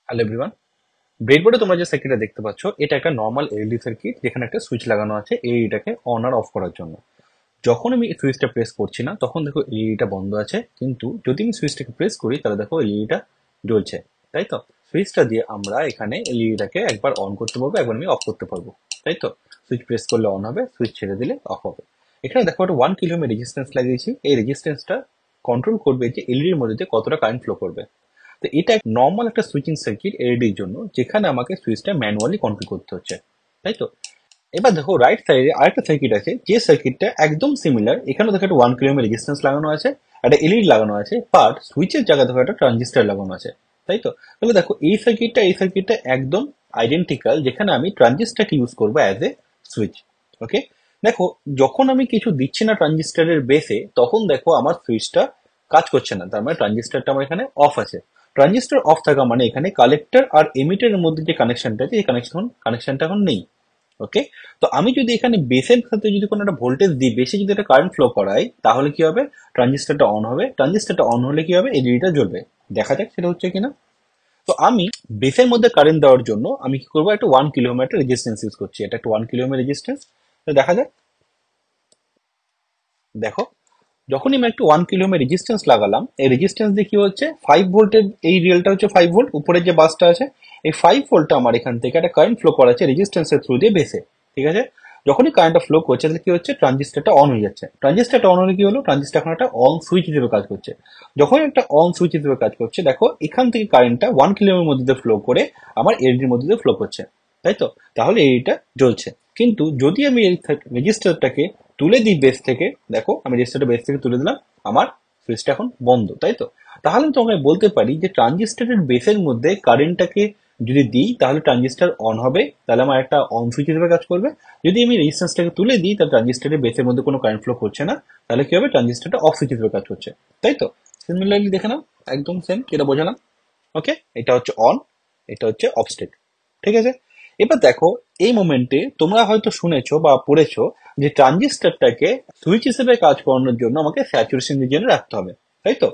Hello everyone, ব্রেডবোর্ডে তোমরা যে সার্কিটটা দেখতে পাচ্ছ এটা একটা নর্মাল এলইডি সার্কিট যেখানে একটা সুইচ লাগানো আছে এলইডিটাকে অন আর অফ করার জন্য। যখন আমি সুইচটা প্রেস করছি না তখন দেখো এলইডিটা বন্ধ আছে, কিন্তু যদি আমি সুইচটাকে প্রেস করি তাহলে দেখো এলইডিটা জ্বলছে। তাই তো, সুইচটা দিয়ে আমরা এখানে এলইডিটাকে একবার অন করতে পারবো, একবার আমি অফ করতে পারবো। তাই তো, সুইচ প্রেস করলে অন হবে, সুইচ ছেড়ে দিলে অফ হবে। এখানে দেখো একটা 1 কিলো ওহমের রেজিস্ট্যান্স লাগিয়েছি, এই রেজিস্ট্যান্সটা কন্ট্রোল করবে যে এলইডির মধ্যে দিয়ে কতটা কারেন্ট ফ্লো করবে। তো এটা নর্মাল একটা সুইচিং সার্কিট এলইডির জন্য, যেখানে আমাকে সুইচটা ম্যানুয়ালি কন্ট্রোল করতে হচ্ছে। তাই তো, এবার দেখো রাইট সাইডে আরেকটা সার্কিট আছে, যে সার্কিটটা একদম সিমিলার। এখানে দেখো একটা 1 কিলো ওহমের রেজিস্ট্যান্স লাগানো আছে, একটা এলইডি লাগানো আছে, বাট সুইচের জায়গায় দেখো একটা ট্রানজিস্টার লাগানো আছে। তাই তো, তাহলে দেখো এই সার্কিটটা একদম আইডেন্টিক্যাল, যেখানে আমি ট্রানজিস্টারকে ইউজ করবো অ্যাজ এ সুইচ। ওকে, দেখো যখন আমি কিছু দিচ্ছি না ট্রানজিস্টারের বেসে, তখন দেখো আমার সুইচটা কাজ করছে না, তার মানে ট্রানজিস্টারটা আমার এখানে অফ আছে। ট্রানজিস্টার অফ থাকা মানে এখানে কালেক্টর আর এমিটারের মধ্যে যে কানেকশনটা আছে, এই কানেকশনটা এখন নেই। ওকে, তো আমি যদি এখানে বেসের সাথে যদি কোনো একটা ভোল্টেজ দিই, বেসে যদি একটা কারেন্ট ফ্লো করাই, তাহলে কি হবে? ট্রানজিস্টারটা অন হবে, ট্রানজিস্টারটা অন হলে কি হবে? এলইডিটা জ্বলবে। দেখা যাক সেটা হচ্ছে কিনা। তো আমি বেসের মধ্যে কারেন্ট দেওয়ার জন্য আমি কি করবো, একটা 1 কিলো ওহম একটা রেজিস্ট্যান্স ইউজ করছি, এটা একটা 1 কিলো ওহমের রেজিস্ট্যান্স। তো দেখা যাক। দেখো, যখনই আমি একটু 1 কিলো ওহমের রেজিস্ট্যান্স লাগালাম, এই রেজিস্ট্যান্স দিয়ে কি হচ্ছে, 5 ভোল্টের এই রিয়েলটা হচ্ছে 5 ভোল্ট, উপরের যে বাসটা আছে, এই 5 ভোল্টটা আমার এখান থেকে একটা কারেন্ট ফ্লো করাচ্ছে রেজিস্ট্যান্সের থ্রু দিয়ে বেসে। ঠিক আছে, যখনই কারেন্টটা ফ্লো করছে তাহলে কি হচ্ছে, ট্রানজিস্টারটা অন হয়ে যাচ্ছে। ট্রানজিস্টারটা অন হলে কি হলো, ট্রানজিস্টার এখন একটা অন সুইচ হিসেবে কাজ করছে। যখন একটা অন সুইচ হিসেবে কাজ করছে, দেখো এখান থেকে কারেন্টটা 1 কিলো ওহমের মধ্যে দিয়ে ফ্লো করে আমার এলইডির মধ্যে দিয়ে ফ্লো করছে। তাই তো, তাহলে এলইডিটা জ্বলছে। কিন্তু যদি আমি এই রেজিস্টারটাকে তুলে দিই বেস থেকে, দেখো আমি রেজিস্টারটা বেস থেকে তুলে দিলাম, আমার সুইচটা এখন বন্ধ। তাই তো, তাহলে আমি তোমাকে বলতে পারি যে ট্রানজিস্টারের বেসের মধ্যে কারেন্টটাকে যদি দিই তাহলে ট্রানজিস্টার অন হবে, তাহলে আমার একটা অন সুইচ হিসেবে কাজ করবে। যদি আমি রেজিস্ট্যান্সটাকে তুলে দিই তাহলে ট্রানজিস্টারের বেসের মধ্যে কোনো কারেন্ট ফ্লো করছে না, তাহলে কি হবে, ট্রানজিস্টারটা অফ সুইচ হিসেবে কাজ করছে। তাই তো, সিমিলারলি দেখে নাও, একদম সেম যেটা বোঝালাম। ওকে, এটা হচ্ছে অন, এটা হচ্ছে অফ স্টেট। ঠিক আছে, এবার দেখো এই মোমেন্টে তোমরা হয়তো শুনেছো বা পড়েছো যে ট্রানজিস্টরটাকে সুইচ হিসেবে কাজ করানোর জন্য আমাকে স্যাচুরেশন রিজিয়নে রাখতে হবে। তাই তো,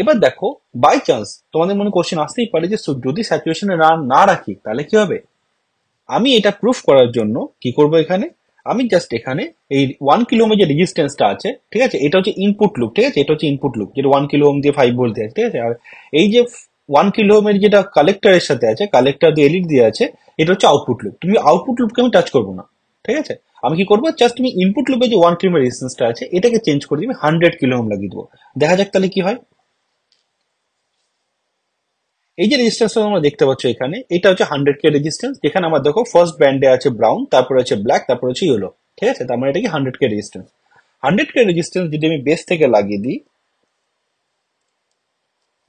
এবার দেখো বাই চান্স তোমাদের মনে কোশ্চেন আসতেই পারে যে যদি স্যাচুরেশনে না রাখি তাহলে কি হবে। আমি এটা প্রুফ করার জন্য কি করব, এখানে আমি জাস্ট এখানে এই 1 কিলো ওহমের যে রেজিস্ট্যান্সটা আছে, ঠিক আছে, এটা হচ্ছে ইনপুট লুপ। ঠিক আছে, এটা হচ্ছে ইনপুট লুপ, যেটা 1 কিলো ওহম দিয়ে 5 ভোল্ট দিয়ে আছে। ঠিক আছে, আর এই যে 1 কিলো ওহমের যেটা কালেক্টরের সাথে আছে, কালেক্টর দিয়ে এলইডি দিয়ে আছে, এটা হচ্ছে আউটপুট লুপ। তুমি আউটপুট লুপকে আমি টাচ করবো না। ঠিক আছে, আমি কি করবো, জাস্ট তুমি ইনপুট লুপে যে 1 কিলো ওহমের রেজিস্ট্যান্সটা আছে এটাকে চেঞ্জ করে দিবি, 100 কিলো ওহম লাগিয়ে দেবো। দেখা যাক তাহলে কি হয়। এই যে রেজিস্ট্যান্সটা তোমরা দেখতে পাচ্ছ এখানে, এটা হচ্ছে 100 কে রেজিস্ট্যান্স, যেখানে আমার দেখো ফার্স্ট ব্যান্ডে আছে ব্রাউন, তারপরে আছে ব্ল্যাক, তারপরে হচ্ছে ইয়েলো। ঠিক আছে, তার মানে এটা কি 100 কে রেজিস্ট্যান্স। 100 কে রেজিস্ট্যান্স যদি আমি বেস থেকে লাগিয়ে দিই,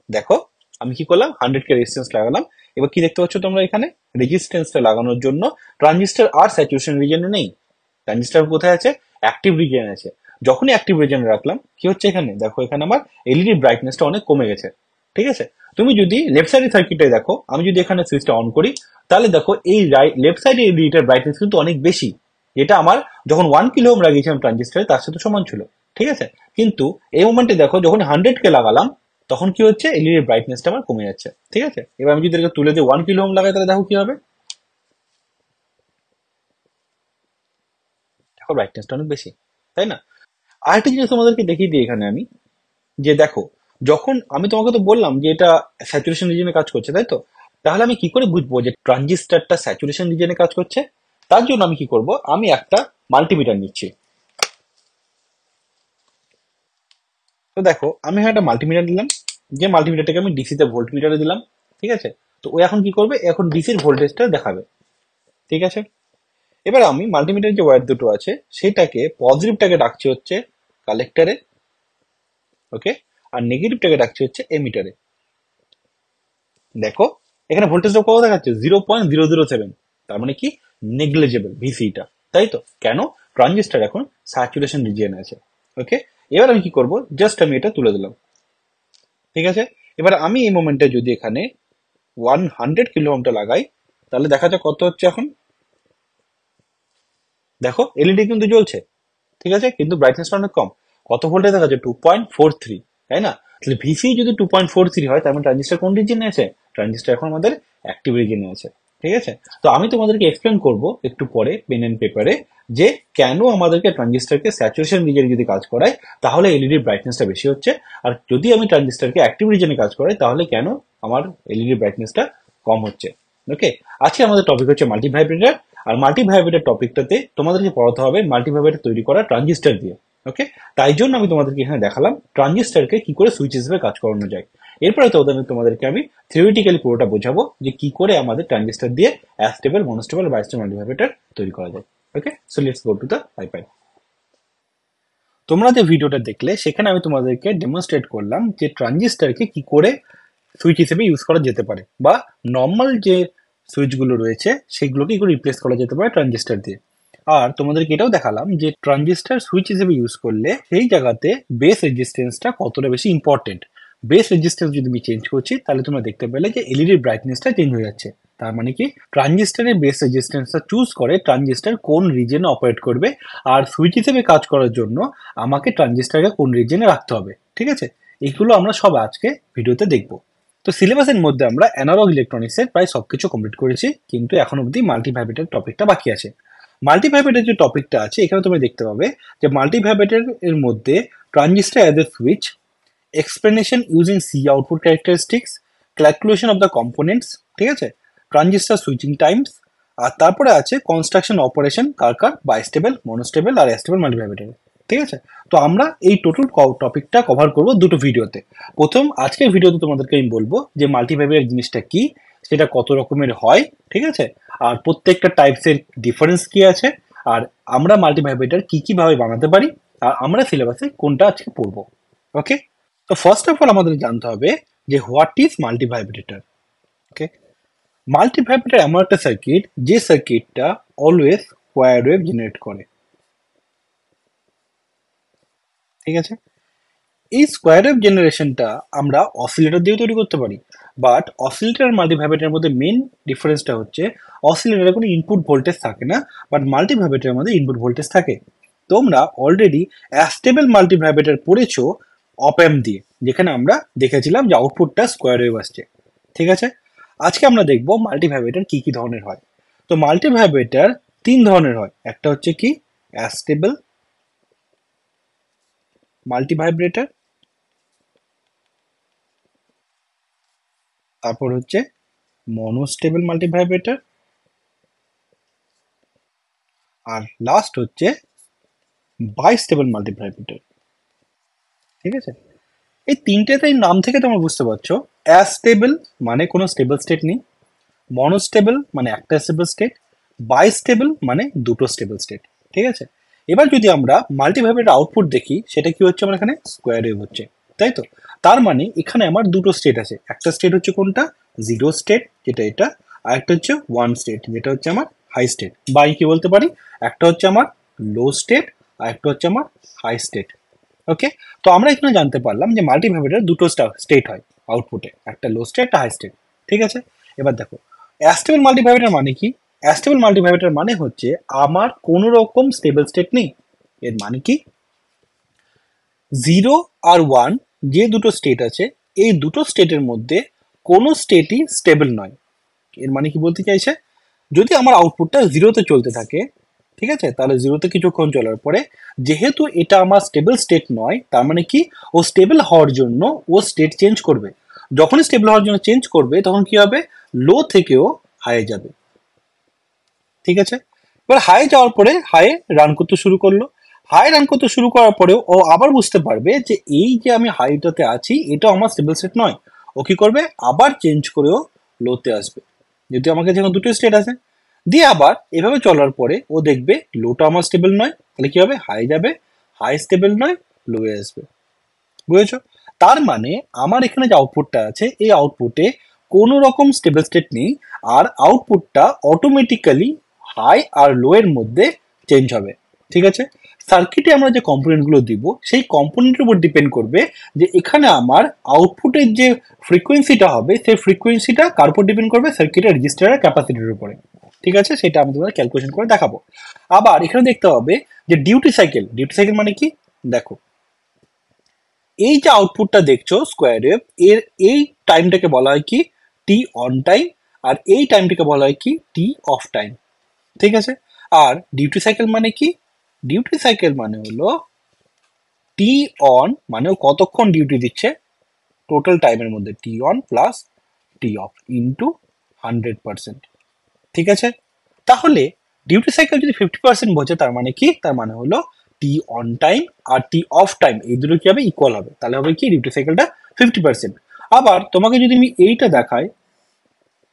দেখো আমি কি করলাম, 100 কে রেজিস্ট্যান্স লাগালাম। এবার কি দেখতে পাচ্ছ তোমরা এখানে, রেজিস্ট্যান্সটা লাগানোর জন্য ট্রানজিস্টার আর স্যাচুরেশন রিজিয়নে নেই। ট্রানজিস্টার কোথায় আছে, অ্যাক্টিভ রিজিয়নে আছে। যখনই অ্যাক্টিভ রিজিয়নে রাখলাম কি হচ্ছে, এখানে দেখো এখানে আমার এলইডি ব্রাইটনেসটা অনেক কমে গেছে। ঠিক আছে, তুমি যদি লেফট সাইডের সার্কিটে দেখো, আমি যদি এখানে সুইচটা অন করি, তাহলে দেখো এই লেফট সাইডে এলইডিটার ব্রাইটনেস কিন্তু অনেক বেশি, যেটা আমার যখন 1 কিলো ওহম লাগিয়েছিলাম ট্রানজিস্টারে তার সাথে সমান ছিল। ঠিক আছে, কিন্তু এই মোমেন্টে দেখো যখন 100 কে লাগালাম, তখন কি হচ্ছে, এলইডি ব্রাইটনেসটা আমার কমে যাচ্ছে। ঠিক আছে, এবার আমি যদি এটাকে তুলে দিয়ে 1 কিলো ওহম লাগাই তাহলে দেখো কি হবে, দেখো ব্রাইটনেসটা অনেক বেশি, তাই না? আরেকটা জিনিস তোমাদেরকে দেখিয়ে দিই এখানে আমি, যে দেখো যখন আমি তোমাকে তো বললাম যে এটা স্যাচুরেশন রিজনে কাজ করছে, তাই তো, তাহলে আমি কি করে বুঝবো যে ট্রানজিস্টারটা স্যাচুরেশন রিজনে কাজ করছে? তার জন্য আমি কি করব, আমি একটা মাল্টিমিটার নিচ্ছি। তো দেখো আমি এখানে একটা মাল্টিমিটার নিলাম, যে মাল্টিমিটারটাকে আমি ডিসি তে ভোল্ট মিটারে দিলাম। ঠিক আছে, তো ও এখন কি করবে, এখন ডিসির ভোল্টেজটা দেখাবে। ঠিক আছে, এবার আমি মাল্টিমিটার যে ওয়্যার দুটো আছে সেটাকে পজিটিভটাকে রাখছি হচ্ছে কালেক্টরে। ওকে, আর নেগেটিভটাকে রাখছি হচ্ছে এমিটারে। দেখো এখানে ভোল্টেজটা কত দেখাচ্ছে, 0.007। তার মানে কি, নেগলিজেবল ভিসিটা। তাই তো, কেন, ট্রানজিস্টার এখন স্যাচুরেশন রিজিয়নে আছে। ওকে, এবার আমি কি করব, জাস্ট আমি এটা তুলে দিলাম। ঠিক আছে, এবার আমি এই মোমেন্টে যদি এখানে 100 কিলো ওহমটা লাগাই, তাহলে দেখা যাক কত হচ্ছে এখন। দেখো এলইডি কিন্তু জ্বলছে। ঠিক আছে, কিন্তু ব্রাইটনেসটা অনেক কম। কত ভোল্টে দেখা যাচ্ছে, 2.43। তাই না? তাহলে ভিসি যদি 2.43 হয়, তার মানে ট্রানজিস্টার কোন রিজিয়নে আছে, ট্রানজিস্টার এখন আমাদের অ্যাক্টিভ রিজনে আছে। ঠিক আছে, তো আমি তোমাদেরকে এক্সপ্লেন করব একটু পরে পেন এন্ড পেপারে যে কেন আমাদেরকে ট্রানজিস্টারকে স্যাচুরেশন রিজনে যদি কাজ করায় তাহলে এলইডি ব্রাইটনেসটা বেশি হচ্ছে, আর যদি আমি ট্রানজিস্টারকে অ্যাক্টিভ রিজনে কাজ করাই তাহলে কেন আমার এলইডি ব্রাইটনেসটা কম হচ্ছে। ওকে, আজকে আমাদের টপিক হচ্ছে মাল্টিভাইব্রেটর। আর মাল্টিভাইব্রেটর টপিকটাতে তোমাদেরকে পড়াতে হবে মাল্টিভাইব্রেটর তৈরি করা ট্রানজিস্টার দিয়ে। ওকে, তাই জন্য আমি তোমাদেরকে এখানে দেখালাম ট্রানজিস্টারকে কি করে সুইচ হিসেবে কাজ করানো যায়। এরপরে তোমাদেরকে আমি থিওরিটিক্যালি পুরোটা বোঝাবো যে কি করে আমাদের ট্রানজিস্টার দিয়ে অ্যাস্টেবল, মনোস্টেবল, বাইস্টেবল মাল্টিভাইব্রেটর তৈরি করা যায়। Okay, so let's go to the pipeline. তোমরা যে ভিডিওটা দেখলে সেখানে আমি তোমাদেরকে ডেমনস্ট্রেট করলাম যে ট্রানজিস্টারকে কি করে সুইচ হিসেবে ইউজ করা যেতে পারে, বা নর্মাল যে সুইচগুলো রয়েছে সেগুলোকে কি করে রিপ্লেস করা যেতে পারে ট্রানজিস্টার দিয়ে। আর তোমাদেরকে এটাও দেখালাম যে ট্রানজিস্টার সুইচ হিসেবে ইউজ করলে সেই জায়গাতে বেস রেজিস্ট্যান্সটা কতটা বেশি ইম্পর্টেন্ট। বেস রেজিস্ট্যান্স যদি আমি চেঞ্জ করছি তাহলে তোমরা দেখতে পেলে যে এলইডির ব্রাইটনেসটা চেঞ্জ হয়ে যাচ্ছে। তার মানে কি ট্রানজিস্টারের বেস রেজিস্ট্যান্সটা চুজ করে ট্রানজিস্টার কোন রিজনে অপারেট করবে, আর সুইচ হিসেবে কাজ করার জন্য আমাকে ট্রানজিস্টারকে কোন রিজনে রাখতে হবে। ঠিক আছে, এইগুলো আমরা সব আজকে ভিডিওতে দেখবো। তো সিলেবাসের মধ্যে আমরা অ্যানালগ ইলেকট্রনিক্সের প্রায় সবকিছু কমপ্লিট করেছি, কিন্তু এখন অবধি মাল্টিভাইব্রেটর টপিকটা বাকি আছে। মাল্টিভাইব্রেটর যে টপিকটা আছে এখানে তুমি দেখতে পাবে যে মাল্টিভাইব্রেটর এর মধ্যে transistor as a switch, explanation using C output characteristics, calculation of the components, ঠিক আছে, ট্রানজিস্টার সুইচিং টাইমস, আর তারপরে আছে কনস্ট্রাকশন অপারেশন কার কার বাইস্টেবল, মনোস্টেবল আর অ্যাস্টেবল মাল্টিভাইব্রেটর। ঠিক আছে, তো আমরা এই টোটাল টপিকটা কভার করব দুটো ভিডিওতে। প্রথম আজকের ভিডিওতে তোমাদেরকে আমি বলবো যে মাল্টিভাইব্রেটর জিনিসটা কি, সেটা কত রকমের হয়, ঠিক আছে, আর প্রত্যেকটা টাইপসের ডিফারেন্স কি আছে, আর আমরা মাল্টিভাইব্রেটর কি কি ভাবে বানাতে পারি, আর আমরা সিলেবাসে কোনটা আজকে পড়বো। ওকে, তো ফার্স্ট অফ অল আমাদের জানতে হবে যে হোয়াট ইজ মাল্টিভাইব্রেটর। ওকে, মাল্টিভাইব্রেটর এমন একটা সার্কিট যে সার্কিটটা অলওয়েজ স্কোয়ার ওয়েভ জেনারেট করে। ঠিক আছে, এই স্কোয়ার ওয়েভ জেনারেশনটা আমরা অসিলেটর দিয়ে তৈরি করতে পারি, বাট অসিলেটর আর মাল্টিভাইব্রেটরের মধ্যে মেন ডিফারেন্সটা হচ্ছে অসিলেটরে কোনো ইনপুট ভোল্টেজ থাকে না, বাট মাল্টিভাইব্রেটরের মধ্যে ইনপুট ভোল্টেজ থাকে। তোমরা অলরেডি অ্যাস্টেবল মাল্টিভাইব্রেটর পড়েছো অপ অ্যাম্প দিয়ে, যেখানে আমরা দেখেছিলাম যে আউটপুটটা স্কোয়ার ওয়েভ আসছে। ঠিক আছে, আজকে আমরা দেখবো মাল্টিভাইব্রেটর কি কি ধরনের হয়। তো মাল্টিভাইব্রেটর তিন ধরনের হয়, একটা হচ্ছে কি অ্যাস্টেবল মাল্টিভাইব্রেটর, তারপর হচ্ছে মনোস্টেবল মাল্টিভাইব্রেটর, আর লাস্ট হচ্ছে বাইস্টেবল মাল্টিভাইব্রেটর। ঠিক আছে, এই তিনটেতেই নাম থেকে তোমরা বুঝতে পারছো অ্যাস্টেবল মানে কোনো স্টেবল স্টেট নেই, মনোস্টেবল মানে একটা স্টেবল স্টেট, বাইস্টেবল মানে দুটো স্টেবল স্টেট। ঠিক আছে, এবার যদি আমরা মাল্টিভাইব্রেটর আউটপুট দেখি সেটা কি হচ্ছে, আমার এখানে স্কোয়ার ওয়েভ হচ্ছে, তাই তো। তার মানে এখানে আমার দুটো স্টেট আছে, একটা স্টেট হচ্ছে কোনটা, জিরো স্টেট যেটা এটা, আর একটা হচ্ছে ওয়ান স্টেট যেটা হচ্ছে আমার হাই স্টেট, বা আমি কি বলতে পারি একটা হচ্ছে আমার লো স্টেট আর একটা হচ্ছে আমার হাই স্টেট। ওকে, তো আমরা এখানে জানতে পারলাম যে মাল্টিভাইব্রেটর দুটো স্টেট হয় আউটপুটে, একটা লো স্টেট একটা হাই স্টেট। ঠিক আছে, এবার দেখো অ্যাস্টেবল মাল্টিভাইব্রেটর মানে কি। অ্যাস্টেবল মাল্টিভাইব্রেটর মানে হচ্ছে আমার কোনো রকম স্টেবল স্টেট নেই। এর মানে কি, জিরো আর ওয়ান যে দুটো স্টেট আছে এই দুটো স্টেটের মধ্যে কোনো স্টেটই স্টেবল নয়। এর মানে কি বলতে চাইছে, যদি আমার আউটপুটটা জিরোতে চলতে থাকে, ঠিক আছে, তাহলে জিরোতে কিছুক্ষণ চলার পরে যেহেতু এটা আমার স্টেবল স্টেট নয়, তার মানে কি ও স্টেবল হওয়ার জন্য ও স্টেট চেঞ্জ করবে। যখনই স্টেবল হওয়ার জন্য চেঞ্জ করবে তখন কি হবে, লো থেকেও হাই যাবে। ঠিক আছে, এবার হাই যাওয়ার পরে হাই রান করতে শুরু করলো, হাই রান করতে শুরু করার পরে ও আবার বুঝতে পারবে যে এই যে আমি হাইটাতে আছি এটা আমার স্টেবল স্টেট নয়। ও কি করবে, আবার চেঞ্জ করেও লোতে আসবে, যদি আমার কাছে এখন দুটো স্টেট আছে। দিয়ে আবার এভাবে চলার পরে ও দেখবে লোটা আমার স্টেবল নয়, তাহলে কি হবে, হাই যাবে, হাই স্টেবল নয়, লো এ আসবে। বুঝেছো, তার মানে আমার এখানে যে আউটপুটটা আছে এই আউটপুটে কোনো রকম স্টেবল স্টেট নেই, আর আউটপুটটা অটোমেটিক্যালি হাই আর লো এর মধ্যে চেঞ্জ হবে। ঠিক আছে, সার্কিটে আমরা যে কম্পোনেন্টগুলো দিব সেই কম্পোনেন্টের উপর ডিপেন্ড করবে যে এখানে আমার আউটপুটের যে ফ্রিকোয়েন্সিটা হবে সেই ফ্রিকোয়েন্সিটা কার উপর ডিপেন্ড করবে, সার্কিটের রেজিস্টারের ক্যাপাসিটির উপরে। ঠিক আছে, সেটা আমি তোমাদের ক্যালকুলেশন করে দেখাবো। আবার এখানে দেখতে হবে যে ডিউটি সাইকেল, ডিউটি সাইকেল মানে কি, দেখো এই যে আউটপুটটা দেখছো স্কোয়ার ওয়েভ, এর এই টাইমটাকে বলা হয় কি টি অন টাইম, আর এই টাইমটিকে বলা হয় কি টি অফ টাইম। ঠিক আছে, আর ডিউটি সাইকেল মানে কি? ডিউটি সাইকেল মানে হলো টি অন মানে ও কতক্ষণ ডিউটি দিচ্ছে টোটাল টাইমের মধ্যে, T on plus T off into 100%। ঠিক আছে, তাহলে ডিউটি সাইকেল যদি 50% বোঝে তার মানে কি? তার মানে হলো টি অন টাইম আর টি অফ টাইম এই দুটো কি হবে? ইকুয়াল হবে। তাহলে হবে কি ডিউটি সাইকেলটা 50%। আবার তোমাকে যদি আমি এইটা দেখাই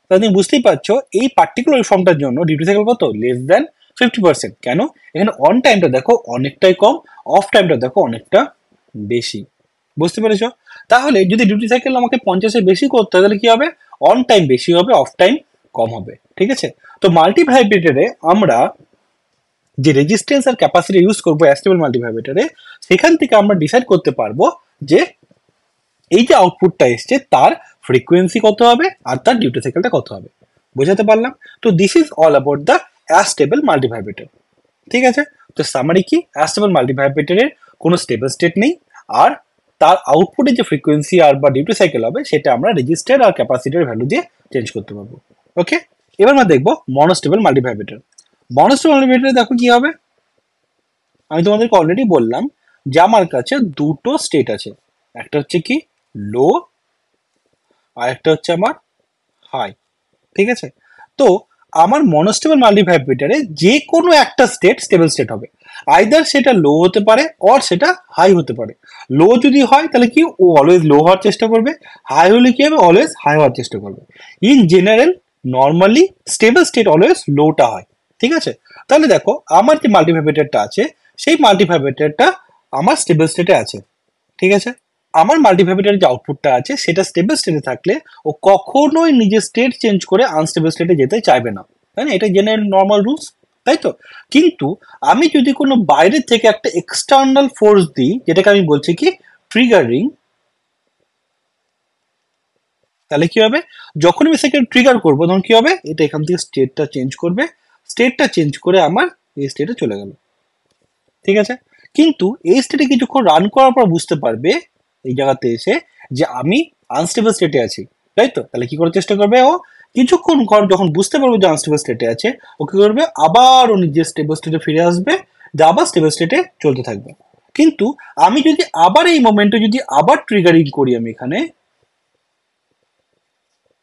তাহলে তুমি বুঝতেই পারছো এই পার্টিকুলার ফর্মটার জন্য ডিউটি সাইকেল কত? Less than 50%। কেন? এখানে অন টাইমটা দেখো অনেকটাই কম, অফ টাইমটা দেখো অনেকটা বেশি। বুঝতে পেরেছো? তাহলে যদি ডিউটি সাইকেল আমাকে 50-এর বেশি করতে হয় তাহলে কি হবে? অন টাইম বেশি হবে, অফ টাইম কম হবে। ঠিক আছে, তো মাল্টিভাইব্রেটরে আমরা যে রেজিস্ট্যান্স আর ক্যাপাসিটি ইউজ করবো অ্যাস্টেবল মাল্টিভাইব্রেটরে, সেখান থেকে আমরা ডিসাইড করতে পারবো যে এই যে আউটপুটটা এসছে তার ফ্রিকোয়েন্সি কত হবে আর তার ডিউটি সাইকেলটা কত হবে। বোঝাতে পারলাম? তো this is all about the astable multivibrator. ঠিক আছে, তো সামারি কি? অ্যাস্টেবল মাল্টিভাইব্রেটরের কোনো স্টেবল স্টেট নেই, আর তার আউটপুটে যে ফ্রিকোয়েন্সি আর বা ডিউটি সাইকেল হবে সেটা আমরা রেজিস্টার আর ক্যাপাসিটর ভ্যালু দিয়ে চেঞ্জ করতে পারবো। ওকে, এবার আমরা দেখবো মনোস্টেবল মাল্টিভাইব্রেটর। মনোস্টেবল মাল্টিভাইব্রেটরে দেখো কি হবে। আমি তোমাদেরকে অলরেডি বললাম যে আমার কাছে দুটো স্টেট আছে, একটা হচ্ছে কি লো আর একটা হচ্ছে আমার হাই। ঠিক আছে, তো আমার মনোস্টেবল মাল্টিভাইব্রেটরে যে কোনো একটা স্টেট স্টেবল স্টেট হবে, আইদার সেটা লো হতে পারে অর সেটা হাই হতে পারে। লো যদি হয় তাহলে কি ও অলওয়েজ লো হওয়ার চেষ্টা করবে, হাই হলে কি হবে? অলওয়েজ হাই হওয়ার চেষ্টা করবে। In general normally stable state always লোটা হয়। ঠিক আছে, তাহলে দেখো আমার যে মাল্টিভাইব্রেটরটা আছে সেই মাল্টিভাইব্রেটরটা আমার স্টেবল স্টেটে আছে। ঠিক আছে, আমার মাল্টিভাইব্রেটরের যে আউটপুটটা আছে সেটা স্টেবল স্টেটে থাকলে ও কখনোই নিজের স্টেট চেঞ্জ করে আনস্টেবল স্টেটে যেতে চাইবে না, তাই না? এটা জেনারেল নর্মাল রুলস, তাই তো? কিন্তু আমি যদি কোনো বাইরের থেকে একটা এক্সটার্নাল ফোর্স দিই, যেটাকে আমি বলছি কি ট্রিগারিং, তাহলে কি হবে? যখন আমি সেটাকে ট্রিগার করবো তখন কি হবে? এটা এখান থেকে স্টেটটা চেঞ্জ করবে, স্টেটটা চেঞ্জ করে আমার এই স্টেটে চলে গেল। ঠিক আছে, কিন্তু এই স্টেটে কিছুক্ষণ রান করার পর বুঝতে পারবে এই জায়গাতে এসে যে আমি আনস্টেবল স্টেটে আছি, তাই তো? তাহলে কি করার চেষ্টা করবে ও? কিছুক্ষণ পর যখন বুঝতে পারবে যে আনস্টেবল স্টেটে আছে, ও কি করবে? আবার ও নিজের স্টেবল স্টেটে ফিরে আসবে, যে আবার স্টেবল স্টেটে চলতে থাকবে। কিন্তু আমি যদি আবার এই মোমেন্টে যদি আবার ট্রিগারিং করি আমি এখানে,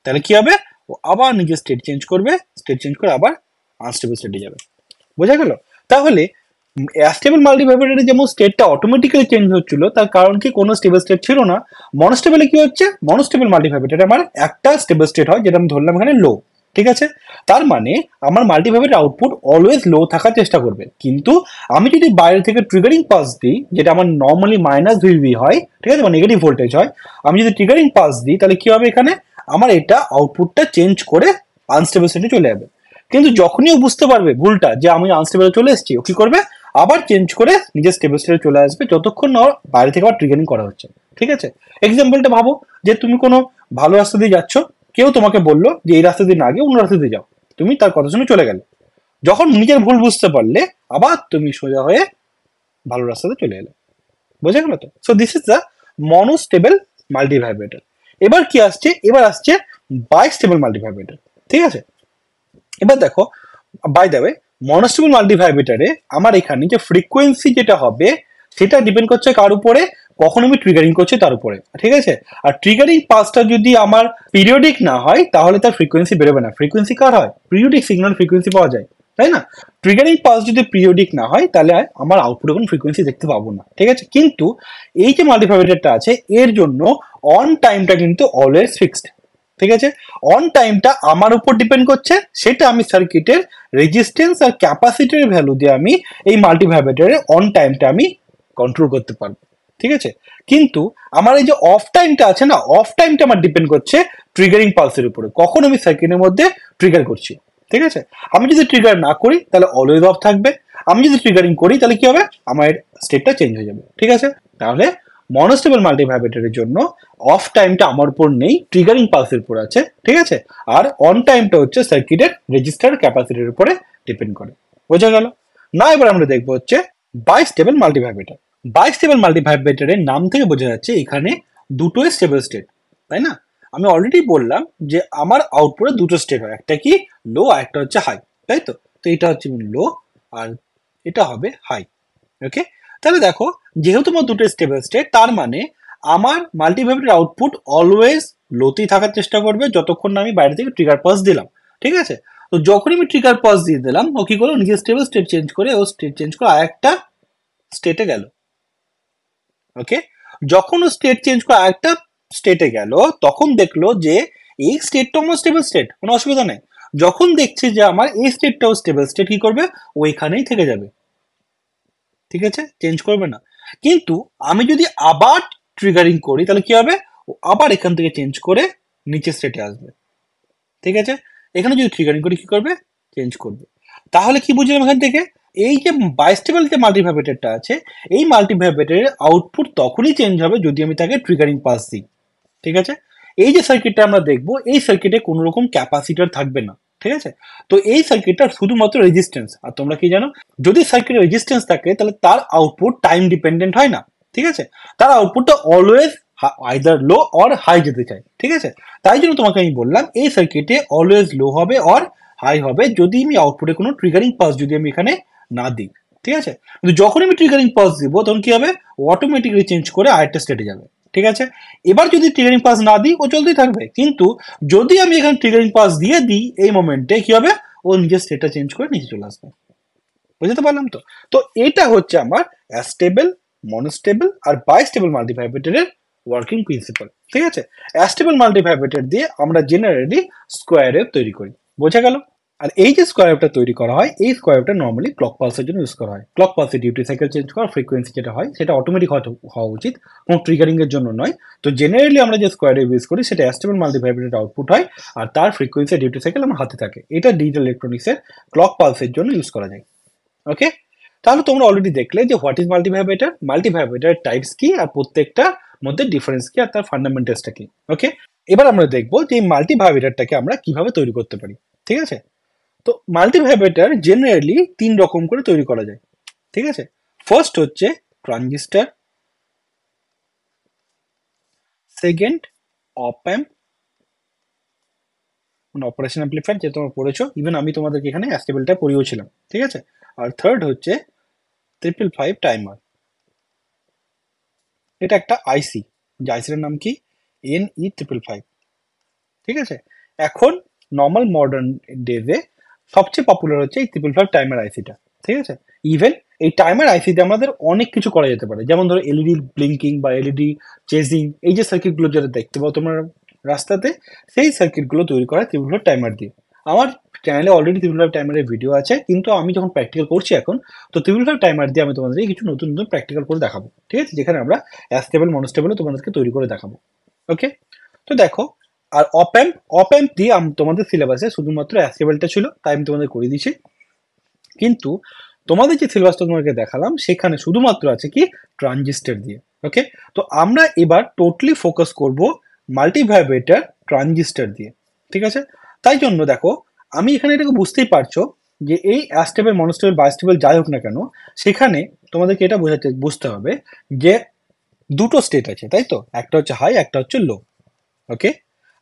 তাহলে কি হবে? ও আবার নিজের স্টেট চেঞ্জ করবে, স্টেট চেঞ্জ করে আবার আনস্টেবল স্টেটে যাবে। বোঝা গেল? তাহলে অ্যাস্টেবল মাল্টিভাইব্রেটরে যেমন স্টেটটা অটোমেটিক্যালি চেঞ্জ হচ্ছিল, তার কারণ কি কোনো স্টেবল স্টেট ছিল না। মনোস্টেবলে কি হচ্ছে? মনোস্টেবল মাল্টিভাইব্রেটরে আমার একটা স্টেবল স্টেট হয়, যেটা আমি ধরলাম এখানে লো। ঠিক আছে, তার মানে আমার মাল্টিভাইব্রেটর আউটপুট অলওয়েজ লো থাকার চেষ্টা করবে। কিন্তু আমি যদি বাইরে থেকে ট্রিগারিং পাস দিই, যেটা আমার নর্মালি মাইনাস ভিভি হয়, ঠিক আছে, বা নেগেটিভ ভোল্টেজ হয়, আমি যদি ট্রিগারিং পাস দিই তাহলে কি হবে? এখানে আমার এটা আউটপুটটা চেঞ্জ করে আনস্টেবল স্টেটে চলে যাবে। কিন্তু যখনই ও বুঝতে পারবে ভুলটা যে আমি আনস্টেবল চলে এসেছি, ও কি করবে? আবার চেঞ্জ করে নিজের স্টেবল স্টেটে চলে আসবে, যতক্ষণ না ওর বাইরে থেকে আবার ট্রিগারিং করা হচ্ছে। ঠিক আছে, এক্সাম্পলটা ভাবো যে তুমি কোনো ভালো রাস্তা দিয়ে যাচ্ছ, কেউ তোমাকে বললো যে এই রাস্তা দিয়ে না গিয়ে অন্য রাস্তা দিয়ে যাও, তুমি তার কথা শুনে চলে গেলে। যখন নিজের ভুল বুঝতে পারলে আবার তুমি সোজা হয়ে ভালো রাস্তাতে চলে এলে। বোঝা গেল তো? So this is the monostable multivibrator. এবার কি আসছে? এবার আসছে বাইস্টেবল মাল্টিভাইব্রেটর। ঠিক আছে, এবার দেখো, বাই দ্য ওয়ে, মনোস্টেবল মাল্টিভাইব্রেটরে আমার এখানে যে ফ্রিকোয়েন্সি যেটা হবে সেটা ডিপেন্ড করছে কার উপরে? কখন আমি ট্রিগারিং করছি তার উপরে। ঠিক আছে, আর ট্রিগারিং পাসটা যদি আমার পিরিয়ডিক না হয় তাহলে তার ফ্রিকোয়েন্সি বেরোবে না। ফ্রিকোয়েন্সি কার হয়? পিরিয়ডিক সিগন্যাল ফ্রিকোয়েন্সি পাওয়া যায়, তাই না? ট্রিগারিং পাস যদি পিরিয়ডিক না হয় তাহলে আমার আউটপুটে কোনো ফ্রিকোয়েন্সি দেখতে পাবো না। ঠিক আছে, কিন্তু এই যে মাল্টিভাইব্রেটরটা আছে এর জন্য অন টাইমটা কিন্তু অলওয়েজ ফিক্সড। ঠিক আছে, অন টাইমটা আমার উপর ডিপেন্ড করছে, সেটা আমি সার্কিটের রেজিস্ট্যান্স আর ক্যাপাসিটির ভ্যালু দিয়ে আমি এই মাল্টিভাইব্রেটরের অন টাইমটা আমি কন্ট্রোল করতে পারবো। ঠিক আছে, কিন্তু আমার এই যে অফ টাইমটা আছে না, অফ টাইমটা আমার ডিপেন্ড করছে ট্রিগারিং পালসের উপরে, কখন আমি সার্কিটের মধ্যে ট্রিগার করছি। ঠিক আছে, আমি যদি ট্রিগার না করি তাহলে অলওয়েজ অফ থাকবে, আমি যদি ট্রিগারিং করি তাহলে কি হবে? আমার স্টেটটা চেঞ্জ হয়ে যাবে। ঠিক আছে, তাহলে মনোস্টেবল মাল্টিভাইব্রেটরের জন্য অফ টাইমটা আমার উপর নেই, ট্রিগারিং পালসের উপর আছে। ঠিক আছে, আর অন টাইমটা হচ্ছে সার্কিটের রেজিস্টার ক্যাপাসিটির উপরে ডিপেন্ড করে। বোঝা গেল না? এবার আমরা দেখবো হচ্ছে বাইস্টেবল মাল্টিভাইব্রেটর। বাইস্টেবল মাল্টিভাইব্রেটরের নাম থেকে বোঝা যাচ্ছে এখানে দুটোই স্টেবল স্টেট, তাই না? আমি অলরেডি বললাম যে আমার আউটপুটে দুটো স্টেট হয়, একটা কি লো আর একটা হচ্ছে হাই, তাই তো? তো এটা হচ্ছে লো আর এটা হবে হাই। ওকে, তাহলে দেখো যেহেতু আমার দুটো স্টেবল স্টেট, তার মানে আমার মাল্টিভাইব্রেটের আউটপুট অলওয়েজ লোতেই থাকার চেষ্টা করবে যতক্ষণ না আমি বাইরে থেকে ট্রিগার পাস দিলাম। ঠিক আছে, তো যখনই আমি ট্রিগার পাস দিয়ে দিলাম, ও কি করলো, নিজের স্টেবল স্টেট চেঞ্জ করে ও স্টেট চেঞ্জ করে আরেকটা স্টেটে গেল। ওকে, যখন ও স্টেট চেঞ্জ করে আরেকটা স্টেটে গেল, তখন দেখলো যে এই স্টেটটা আমার স্টেবল স্টেট, কোনো অসুবিধা নেই। যখন দেখছে যে আমার এই স্টেটটাও স্টেবল স্টেট, কি করবে, ওইখানেই থেকে যাবে। ঠিক আছে, চেঞ্জ করবে না। কিন্তু আমি যদি আবার ট্রিগারিং করি তাহলে কি হবে, ও আবার এখান থেকে চেঞ্জ করে নিচের স্টেটে আসবে। ঠিক আছে, এখানে যদি ট্রিগারিং করি কি করবে, চেঞ্জ করবে। তাহলে কি বুঝলাম এখান থেকে, এই যে বাইস্টেবল যে মাল্টিভাইব্রেটরটা আছে, এই মাল্টিভাইব্রেটরের আউটপুট তখনই চেঞ্জ হবে যদি আমি তাকে ট্রিগারিং পাস দিই। ঠিক আছে, এই যে সার্কিটটা আমরা দেখবো, এই সার্কিটে কোনো রকম ক্যাপাসিটর থাকবে না। ঠিক আছে, তো এই সার্কিটটা শুধুমাত্র রেজিস্ট্যান্স। আর তোমরা কি জানো, যদি সার্কিটে রেজিস্ট্যান্স থাকে তাহলে তার আউটপুট টাইম ডিপেন্ডেন্ট হয় না। ঠিক আছে, তার আউটপুটটা always either low or high যেতে চায়। ঠিক আছে, তাই জন্য তোমাকে আমি বললাম এই সার্কিটে অলওয়েজ লো হবে অর হাই হবে যদি আমি আউটপুটে কোনো ট্রিগারিং পাস যদি আমি এখানে না দিই। ঠিক আছে, কিন্তু যখন আমি ট্রিগারিং পাস দিব তখন কি হবে, অটোমেটিক্যালি চেঞ্জ করে আরেকটা স্টেটে যাবে। ঠিক আছে, এবার যদি ট্রিগারিং পাস না দিই ও চলতেই থাকবে, কিন্তু যদি আমি এখানে ট্রিগারিং পাস দিয়ে দিই এই মোমেন্টে কি হবে, ও নিজের স্টেটটা চেঞ্জ করে নিচে চলে আসবে। বুঝতে পারলাম তো? তো এটা হচ্ছে আমার অ্যাস্টেবল, মনোস্টেবল আর বাইস্টেবল মাল্টিভাইব্রেটরের ওয়ার্কিং প্রিন্সিপাল। ঠিক আছে, অ্যাস্টেবল মাল্টিভাইব্রেটর দিয়ে আমরা জেনারেলি স্কোয়ার ওয়েভ তৈরি করি। বোঝা গেল? আর এই যে স্কোয়ার ওয়েভটা তৈরি করা হয়, এই স্কোয়ার ওয়েভটা নর্মালি ক্লক পালসের জন্য ইউজ করা হয়। ক্লক পালসের ডিউটি সাইকেল চেঞ্জ করা, ফ্রিকোয়েন্সি যেটা হয় সেটা অটোমেটিক হওয়া উচিত, কোনো ট্রিগারিং এর জন্য নয়। তো জেনারেলি আমরা যে স্কোয়ার ওয়েভ ইউজ করি সেটা অ্যাস্টেবল মাল্টিভাইব্রেটর আউটপুট হয়, আর তার ফ্রিকোয়েন্সি ডিউটি সাইকেল আমার হাতে থাকে। এটা ডিজিটাল ইলেকট্রনিক্সের ক্লক পালসের জন্য ইউজ করা যায়। ওকে, তাহলে তোমরা অলরেডি দেখলে যে হোয়াট ইজ মাল্টিভাইব্রেটর, মাল্টিভাইব্রেটর টাইপস কি, আর প্রত্যেকটা মধ্যে ডিফারেন্স কি, আর তার ফান্ডামেন্টালসটা কি। ওকে, এবার আমরা দেখবো যে এই মাল্টিভাইব্রেটরটাকে আমরা কিভাবে তৈরি করতে পারি। ঠিক আছে, তো মাল্টিভাইব্রেটর জেনারেলি তিন রকম করে তৈরি করা যায়। ঠিক আছে, ফার্স্ট হচ্ছে ট্রানজিস্টর, সেকেন্ড অপ অ্যাম্প মানে অপারেশন অ্যাম্পলিফায়ার, যেটা তোমরা পড়েছো, ইভেন আমি তোমাদেরকে এখানে অ্যাস্টেবলটা পড়িয়েছিলাম। ঠিক আছে, আর থার্ড হচ্ছে 555 টাইমার। এটা একটা আইসি, যে আইসির নাম কি, NE555। ঠিক আছে, এখন নর্মাল মডার্ন ডেজে সবচেয়ে পপুলার হচ্ছে এই 555 টাইমার আইসিটা। ঠিক আছে, ইভেন এই টাইমার আইসিতে আমাদের অনেক কিছু করা যেতে পারে, যেমন ধরো এলইডি ব্লিঙ্কিং বা এলইডি চেজিং, এই যে সার্কিটগুলো যেটা দেখতে পাও তোমরা রাস্তাতে, সেই সার্কিটগুলো তৈরি করা 555 টাইমার দিয়ে। আমার চ্যানেলে অলরেডি 555 টাইমারের ভিডিও আছে, কিন্তু আমি যখন প্র্যাকটিক্যাল করছি এখন, তো 555 টাইমার দিয়ে আমি তোমাদেরকে কিছু নতুন নতুন প্র্যাকটিক্যাল করে দেখাবো। ঠিক আছে, যেখানে আমরা অ্যাস্টেবল মনোস্টেবলও তোমাদেরকে তৈরি করে দেখাবো। ওকে, তো দেখো, আর অপ অ্যাম্প দিয়ে তোমাদের সিলেবাসে শুধুমাত্র অ্যাস্টেবলটা ছিল, তাই আমি তোমাদের করে দিয়েছি। কিন্তু তোমাদের যে সিলেবাসটা তোমাকে দেখালাম সেখানে শুধুমাত্র আছে কি, ট্রানজিস্টর দিয়ে। ওকে, তো আমরা এবার টোটালি ফোকাস করব মাল্টিভাইব্রেটর ট্রানজিস্টর দিয়ে। ঠিক আছে, তাই জন্য দেখো, আমি এখানে এটাকে বুঝতেই পারছো যে এই অ্যাস্টেবল, মনোস্টেবল, বাইস্টেবল যাই হোক না কেন, সেখানে তোমাদেরকে এটা বুঝতে হবে যে দুটো স্টেট আছে, তাই তো? একটা হচ্ছে হাই, একটা হচ্ছে লো। ওকে,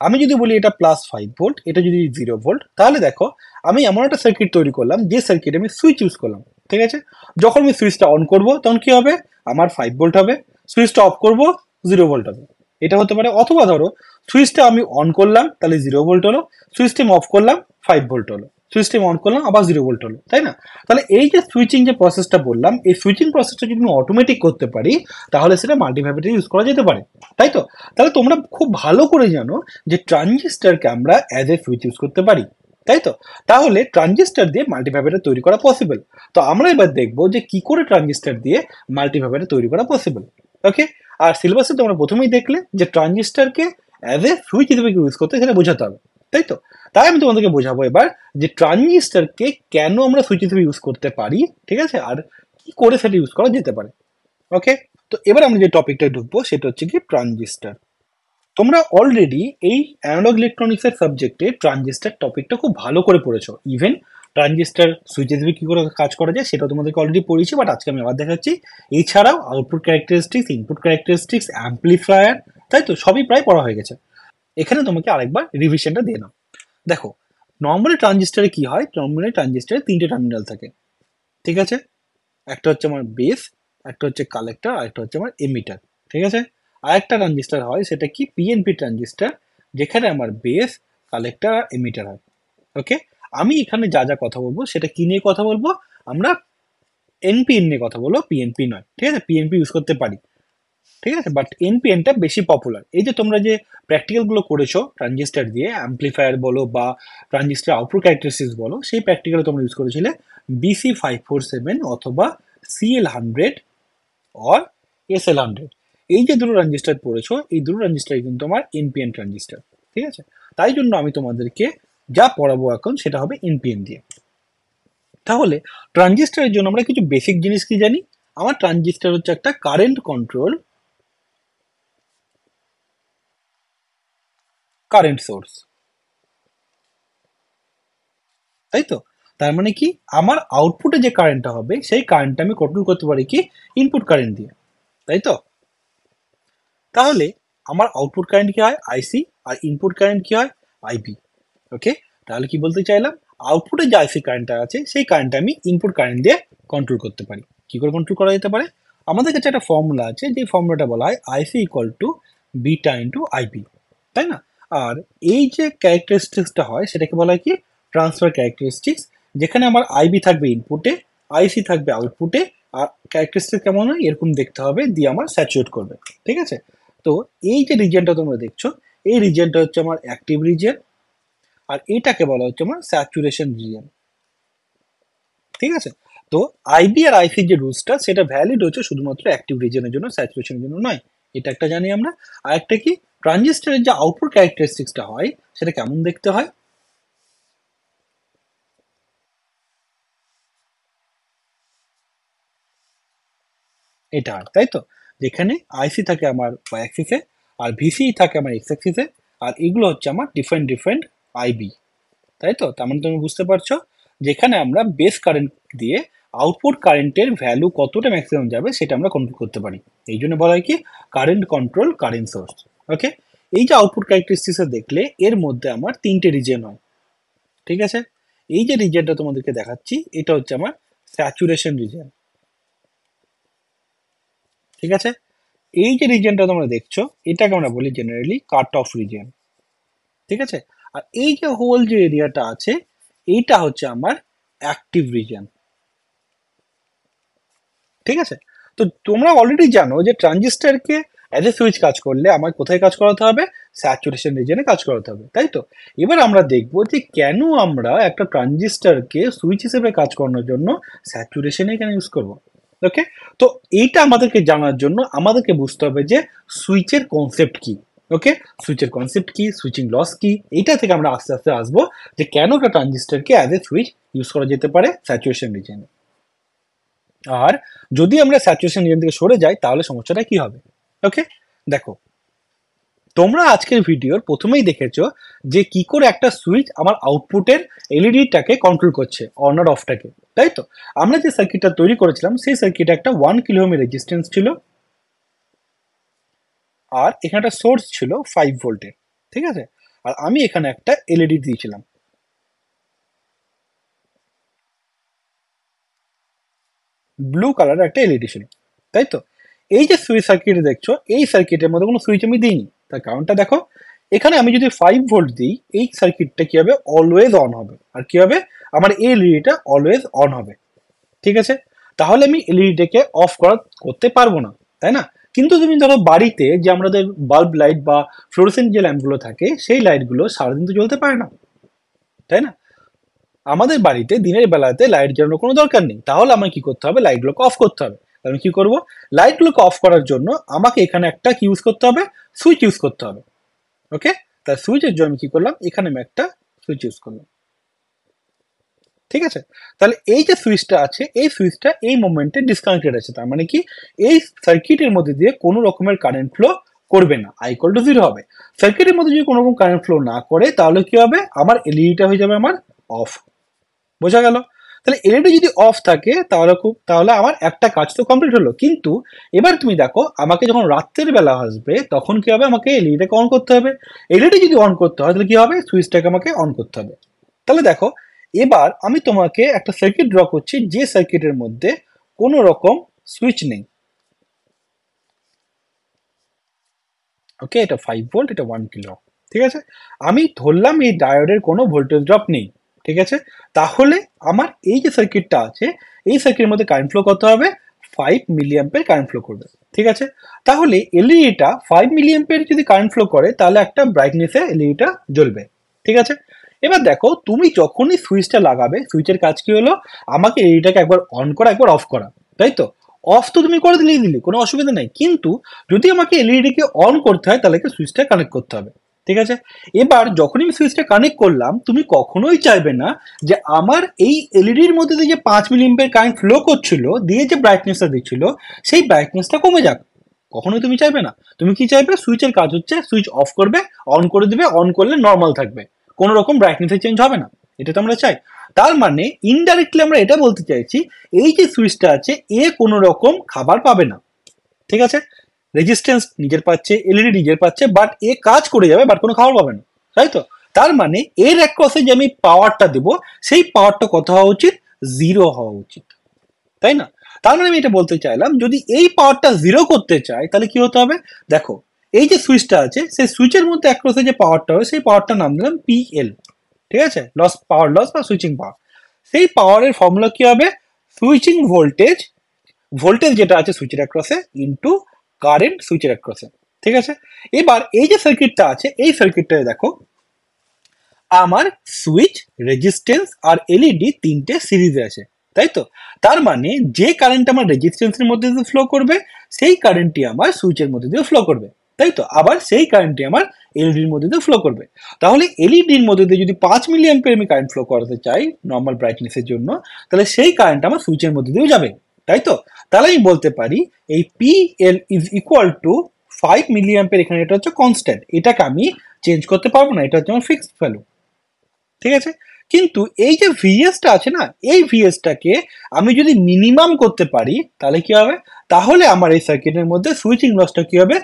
আমি যদি বলি এটা +5 ভোল্ট, এটা যদি 0 ভোল্ট, তাহলে দেখো আমি এমন একটা সার্কিট তৈরি করলাম যে সার্কিটে আমি সুইচ ইউজ করলাম। ঠিক আছে, যখন আমি সুইচটা অন করব তখন কি হবে, আমার 5 ভোল্ট হবে, সুইচটা অফ করব 0 ভোল্ট হবে। এটা হতে পারে, অথবা ধরো সুইচটা আমি অন করলাম তাহলে 0 ভোল্ট হলো, সুইচটা অফ করলাম 5 ভোল্ট হলো, সুইচটা অন করলাম আবার 0 ভোল্ট হলো, তাই না? তাহলে এই যে সুইচিং যে প্রসেসটা বললাম, এই সুইচিং প্রসেসটা যদি আমি অটোমেটিক করতে পারি তাহলে সেটা মাল্টিভাইব্রেটর ইউজ করা যেতে পারে। তাই তো? তাহলে তোমরা খুব ভালো করে জানো যে ট্রানজিস্টরকে আমরা অ্যাজ এ সুইচ ইউজ করতে পারি। তাই তো? তাহলে ট্রানজিস্টর দিয়ে মাল্টিভাইব্রেটর তৈরি করা পসিবল। তো আমরা এবার দেখবো যে কি করে ট্রানজিস্টর দিয়ে মাল্টিভাইব্রেটর তৈরি করা পসিবল। ওকে, আর সিলেবাসে তোমরা প্রথমেই দেখলে যে ট্রানজিস্টরকে অ্যাজ এ সুইচ হিসেবে ইউজ করতে, সেটা বোঝাতে হবে। তাই তো? তাই আমি তোমাদেরকে বোঝাবো এবার যে ট্রানজিস্টরকে কেন আমরা সুইচ হিসেবে ইউজ করতে পারি। ঠিক আছে, আর কি করে সেটা ইউজ করা যেতে পারে। ওকে, তো এবার আমরা যে টপিকটা ঢুকবো সেটা হচ্ছে কি ট্রানজিস্টর। তোমরা অলরেডি এই অ্যানালগ ইলেকট্রনিক্স এর সাবজেক্টে ট্রানজিস্টর টপিকটা খুব ভালো করে পড়েছো। ইভেন ট্রানজিস্টর সুইচ হিসেবে কি করে কাজ করা যায় সেটা তোমাদেরকে অলরেডি পড়িয়েছি, বাট আজকে আমি আবার দেখাচ্ছি। এছাড়াও output characteristics, input characteristics, amplifier, তাই তো সবই প্রায় পড়া হয়ে গেছে। এখানে তোমাকে আরেকবার রিভিশনটা দিয়ে নাও। দেখো, নর্মালি ট্রানজিস্টারে কি হয়, নর্মালি ট্রানজিস্টারে তিনটে টার্মিনাল থাকে, ঠিক আছে? একটা হচ্ছে আমার বেস, একটা হচ্ছে কালেক্টর, আর একটা হচ্ছে আমার এমিটার, ঠিক আছে? আর একটা ট্রানজিস্টার হয় সেটা কি পিএনপি ট্রানজিস্টার, যেখানে আমার বেস, কালেক্টর আর এমিটার হয়। ওকে, আমি এখানে যা যা কথা বলবো সেটা কি নিয়ে কথা বলবো, আমরা এনপিএন নিয়ে কথা বলবো, পিএনপি নয়, ঠিক আছে? পিএনপি ইউজ করতে পারি, ঠিক আছে, বাট এনপিএনটা বেশি পপুলার। এই যে তোমরা যে প্র্যাকটিক্যাল গুলো করেছো ট্রানজিস্টার দিয়ে, অ্যাম্পলিফায়ার বলো বা ট্রানজিস্টার আউটপুট ক্যারেক্টারিস্টিক্স বলো, সেই প্র্যাকটিক্যালে তোমরা ইউজ করেছিলে BC547 অথবা CL100 অর SL100। এই যে দুটো ট্রানজিস্টার পড়েছো, এই দুটো ট্রানজিস্টার কিন্তু আমার এনপিএন ট্রানজিস্টার, ঠিক আছে? তাই জন্য আমি তোমাদেরকে যা পড়াবো এখন সেটা হবে এনপিএন দিয়ে। তাহলে ট্রানজিস্টারের জন্য আমরা কিছু বেসিক জিনিস কি জানি? আমার ট্রানজিস্টার হচ্ছে একটা কারেন্ট সোর্স, তাই তো? তার মানে কি, আমার আউটপুটে যে কারেন্টটা হবে সেই কারেন্টটা আমি কন্ট্রোল করতে পারি কি ইনপুট কারেন্ট দিয়ে, তাই তো? তাহলে আমার আউটপুট কারেন্ট কি হয় আইসি, আর ইনপুট কারেন্ট কি হয় আইবি। ওকে, তাহলে কি বলতে চাইলাম, আউটপুটে যে আইসি কারেন্টটা আছে সেই কারেন্টটা আমি ইনপুট কারেন্ট দিয়ে কন্ট্রোল করতে পারি। কি করে কন্ট্রোল করা যেতে পারে? আমাদের কাছে একটা ফর্মুলা আছে, যে ফর্মুলাটা বলা হয় IC equal to beta into IB, তাই না? আর এই যে ক্যারেক্টারিস্টিক্সটা হয় সেটাকে বলা হয় কি ট্রান্সফার ক্যারেক্টারিস্টিক্স, যেখানে আমার আইবি থাকবে ইনপুটে, আইসি থাকবে আউটপুটে, আর ক্যারেক্টারিস্টিক কেমন হয় এরকম দেখতে হবে, দিয়ে আমার স্যাচুরেট করবে, ঠিক আছে? তো এই যে রিজিয়নটা তোমরা দেখছো, এই রিজিয়নটা হচ্ছে আমার অ্যাক্টিভ রিজিয়ন, আর এটাকে বলা হচ্ছে আমার স্যাচুরেশন রিজিয়ন, ঠিক আছে? তো আইবি আর আইসির যে রুলসটা সেটা ভ্যালিড হচ্ছে শুধুমাত্র অ্যাক্টিভ রিজিয়নের জন্য, স্যাচুরেশনের জন্য নয়। এটা একটা জানি আমরা। আর একটা কি, ট্রানজিস্টরের যে আউটপুট ক্যারেক্টারিস্টিক্সটা হয় সেটা কেমন দেখতে হয়, এটা হয়, তাই তো? যেখানে আইসি থাকে আমার ওয়াই অ্যাক্সিসে, আর ভিসি থাকে আমার এক্স অ্যাক্সিসে, আর এগুলো হচ্ছে আমার ডিফারেন্ট ডিফারেন্ট আইবি, তাই তো? তার মানে তুমি বুঝতে পারছো, যেখানে আমরা বেস কারেন্ট দিয়ে আউটপুট কারেন্টের ভ্যালু কতটা ম্যাক্সিমাম যাবে সেটা আমরা কন্ট্রোল করতে পারি। এই জন্য বলা হয় কি কারেন্ট কন্ট্রোল কারেন্ট সোর্স। ওকে, এই যে আউটপুট ক্যারেক্টারিস্টিক্স দেখলে এর মধ্যে আমার তিনটে রিজিয়ন হয়, ঠিক আছে? এই যে রিজিয়নটা তোমাদেরকে দেখাচ্ছি এটা হচ্ছে আমার স্যাচুরেশন রিজিয়ন, ঠিক আছে? এই যে রিজিয়নটা তোমরা দেখছো এটাকে আমরা বলি জেনারেলি কাট অফ রিজিয়ন, ঠিক আছে? আর এই যে হোল যে এরিয়াটা আছে এইটা হচ্ছে আমার অ্যাক্টিভ রিজিয়ন, ঠিক আছে? তো তোমরা অলরেডি জানো যে ট্রানজিস্টরকে অ্যাজ এ সুইচ কাজ করলে আমার কোথায় কাজ করাতে হবে, স্যাচুরেশন রিজিয়নে কাজ করাতে হবে, তাই তো? এবার আমরা দেখবো যে কেন আমরা একটা ট্রানজিস্টরকে সুইচ হিসেবে কাজ করানোর জন্য স্যাচুরেশনে কেন ইউজ করব। ওকে, তো এইটা আমাদেরকে জানার জন্য আমাদেরকে বুঝতে হবে যে সুইচের কনসেপ্ট কি। ওকে, সুইচের কনসেপ্ট কি, সুইচিং লস কি, এইটা থেকে আমরা আস্তে আস্তে আসবো যে কেন একটা ট্রানজিস্টরকে অ্যাজ এ সুইচ ইউজ করা যেতে পারে স্যাচুরেশন রিজিয়নে। আর যদি আমরা স্যাচুরেশন রিজিয়ন থেকে সরে যাই তাহলে সমস্যাটা কি হবে। ওকে, দেখো, তোমরা আজকের ভিডিওর প্রথমেই দেখেছো যে কি করে একটা সুইচ আমার আউটপুটের এলইডিটাকে কন্ট্রোল করছে, অন আর অফটাকে, তাই তো? আমরা যে সার্কিটটা তৈরি করেছিলাম সেই সার্কিটে একটা 1 কিলো ওহমের রেজিস্ট্যান্স ছিল, আর এখানে একটা সোর্স ছিল 5 ভোল্টের, ঠিক আছে? আর আমি এখানে একটা এলইডি দিয়েছিলাম, ব্লু কালারের একটা এলইডি ছিল, তাই তো? এই যে সুইচ সার্কিট দেখছো এই সার্কিটের মধ্যে কোনো সুইচ আমি দিইনি, তার কারণটা দেখো, এখানে আমি যদি 5 ভোল্ট দিই এই সার্কিটটা কি হবে, অলওয়েজ অন হবে, আর কি হবে, আমার এই এলইডিটা অলওয়েজ অন হবে, ঠিক আছে? তাহলে আমি এলইডিটাকে অফ করতে পারবো না, তাই না? কিন্তু তুমি ধরো বাড়িতে যে আমাদের বাল্ব লাইট বা ফ্লোরোসেন্ট যে ল্যাম্পগুলো থাকে সেই লাইটগুলো সারাদিন তো জ্বলতে পারে না, তাই না? আমাদের বাড়িতে দিনের বেলাতে লাইট জ্বালানোর কোনো দরকার নেই, তাহলে আমাকে কি করতে হবে, লাইটগুলোকে অফ করতে হবে। আমি কি করব, লাইটগুলোকে অফ করার জন্য আমাকে এখানে একটা কি ইউজ করতে হবে, সুইচ ইউজ করতে হবে। ওকে, তার সুইচের জন্য আমি কি করলাম, এখানে আমি একটা সুইচ ইউজ করলাম, ঠিক আছে? তাহলে এই যে সুইচটা আছে এই সুইচটা এই মোমেন্টে ডিসকানেক্টেড আছে, তার মানে কি এই সার্কিটের মধ্যে দিয়ে কোনো রকমের কারেন্ট ফ্লো করবে না, আই ইকুয়াল টু 0 হবে। সার্কিটের মধ্যে যদি কোনো রকম কারেন্ট ফ্লো না করে তাহলে কি হবে, আমার এলইডিটা হয়ে যাবে আমার অফ। বোঝা গেল? তাহলে এলইডি যদি অফ থাকে তাহলে আমার একটা কাজ তো কমপ্লিট হলো। কিন্তু এবার তুমি দেখো আমাকে যখন রাত্রের বেলা আসবে তখন কি হবে, আমাকে এলইডিটাকে অন করতে হবে। এলইডি যদি অন করতে হয় তাহলে কি হবে, সুইচটাকে আমাকে অন করতে হবে। তাহলে দেখো এবার আমি তোমাকে একটা সার্কিট ড্র করছি, যে সার্কিটের মধ্যে কোনো রকম সুইচ নেই। ওকে, এটা 5 ভোল্ট, এটা 1 কিলো। ঠিক আছে, আমি ধরলাম এই ডায়োডের কোনো ভোল্টেজ ড্রপ নেই। ঠিক আছে, তাহলে আমার এই যে সার্কিটটা আছে, এই সার্কিটের মধ্যে কারেন্ট ফ্লো কত হবে, 5 মিলি অ্যাম্পিয়ার কারেন্ট ফ্লো করবে। ঠিক আছে, তাহলে এলইডিটা 5 মিলি অ্যাম্পিয়ার যদি কারেন্ট ফ্লো করে তাহলে একটা ব্রাইটনেসে এলইডিটা জ্বলবে। ঠিক আছে, এবার দেখো তুমি যখনই সুইচটা লাগাবে, সুইচের কাজ কি হলো, আমাকে এলইডিটাকে একবার অন করা একবার অফ করা, তাই তো। অফ তো তুমি করে দিলে কোনো অসুবিধা নেই, কিন্তু যদি আমাকে এলইডিকে অন করতে হয় তাহলে সুইচটা কানেক্ট করতে হবে। ঠিক আছে, এবার যখনই আমি সুইচটা কানেক্ট করলাম, তুমি কখনোই চাইবে না যে আমার এই এলইডির মধ্যে দিয়ে যে 5 মিলি অ্যাম্পিয়ার কারেন্ট ফ্লো করছিল, দিয়ে যে ব্রাইটনেসটা দিচ্ছিল, সেই ব্রাইটনেসটা কমে যাক। কখনোই তুমি চাইবে না। তুমি কি চাইবে, সুইচের কাজ হচ্ছে সুইচ অফ করবে, অন করে দিবে, অন করলে নর্মাল থাকবে, কোনো রকম ব্রাইটনেসের চেঞ্জ হবে না। এটা তো আমরা চাই। তার মানে ইনডাইরেক্টলি আমরা এটা বলতে চাইছি, এই যে সুইচটা আছে এ কোনো রকম খাবার পাবে না। ঠিক আছে, রেজিস্ট্যান্স নিজের পাচ্ছে, এলইডি নিজের পাচ্ছে, বাট এ কাজ করে যাবে, বাট কোনো খাবার পাবে না, তাই তো। তার মানে এর অ্যাক্রসে যে আমি পাওয়ারটা দেবো, সেই পাওয়ারটা কত হওয়া উচিত, 0 হওয়া উচিত, তাই না। তার মানে আমি এটা বলতে চাইলাম, যদি এই পাওয়ারটা 0 করতে চাই তাহলে কি হতে হবে, দেখো এই যে সুইচটা আছে, সেই সুইচের মধ্যে অ্যাক্রসে যে পাওয়ারটা হবে, সেই পাওয়ারটার নাম দিলাম পিএল। ঠিক আছে, পাওয়ার লস বা সুইচিং পাওয়ার। সেই পাওয়ারের ফর্মুলা কি হবে, সুইচিং ভোল্টেজ, ভোল্টেজ যেটা আছে সুইচের অ্যাক্রসে ইনটু কারেন্ট সুইচের অ্যাক্রসে। ঠিক আছে, এবার এই যে সার্কিটটা আছে, এই সার্কিটটায় দেখো আমার সুইচ, রেজিস্ট্যান্স আর এলইডি তিনটে সিরিজে আছে, তাই তো। তার মানে যে কারেন্ট আমার রেজিস্ট্যান্সের মধ্যে দিয়ে ফ্লো করবে, সেই কারেন্টই আমার সুইচের মধ্যে দিয়ে ফ্লো করবে, তাই তো। আবার সেই কারেন্টই আমার এলইডির মধ্যে দিয়ে ফ্লো করবে। তাহলে এলইডির মধ্যে দিয়ে যদি 5 মিলি অ্যাম্পিয়ার আমি কারেন্ট ফ্লো করাতে চাই নর্মাল ব্রাইটনেসের জন্য, তাহলে সেই কারেন্ট আমার সুইচের মধ্যে দিয়েও যাবে, তাই তো। তাহলে আমি বলতে পারি এই P L is equal to 5 milli ampere, এখানে এটা হচ্ছে কনস্ট্যান্ট, এটাকে আমি চেঞ্জ করতে পারবো না, এটা হচ্ছে আমার ফিক্সড ভ্যালু। ঠিক আছে, কিন্তু এই যে ভিএসটা আছে না, এই ভিএসটাকে আমি যদি মিনিমাম করতে পারি তাহলে কি হবে, তাহলে আমার এই সার্কিটের মধ্যে সুইচিং লসটা কি হবে,